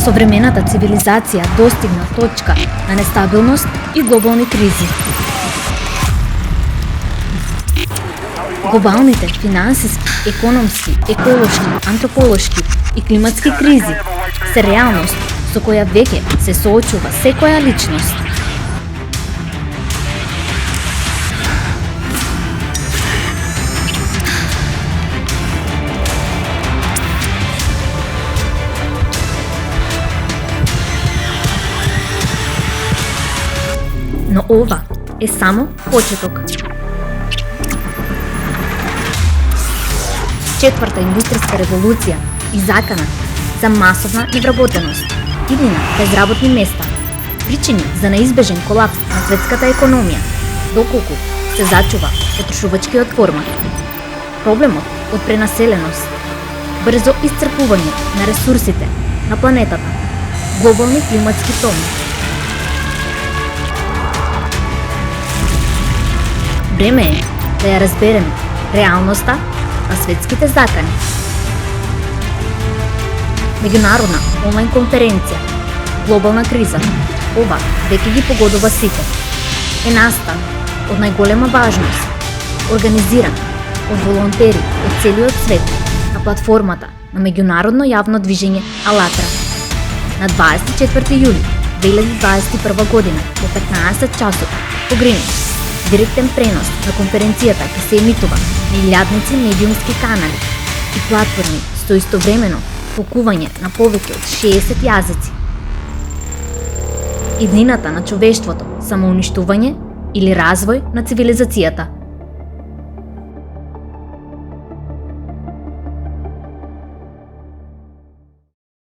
Современата цивилизација достигна точка на нестабилност и глобални кризи. Глобалните финансиски, економски, еколошки, антрополошки и климатски кризи се реалност со која веќе се соочува секоја личност. Но ова е само почеток. Четврта индустријска револуција и закана за масовна невработеност, иднина безработни места, причини за неизбежен колапс на светската економија, доколку се зачува потрошувачкиот формат. Проблемот од пренаселеност, брзо исцрпување на ресурсите на планетата, глобални климатски промени. Време е да ја разбереме реалноста на светските закани. Меѓународна онлайн конференција Глобална криза, ова веќе ги погодува сите. Е настан од најголема важност, организиран од волонтери од целиот свет на платформата на меѓународно јавно движење АЛЛАТРА. На 24 јули 2021 година во 15 часот по Гринвич. Директен пренос на конференцијата ќе се емитува на илјадници медиумски канали и платформи со истовремено фокување на повеќе од 60 јазици. Иднината на човештвото, самоуништување или развој на цивилизацијата.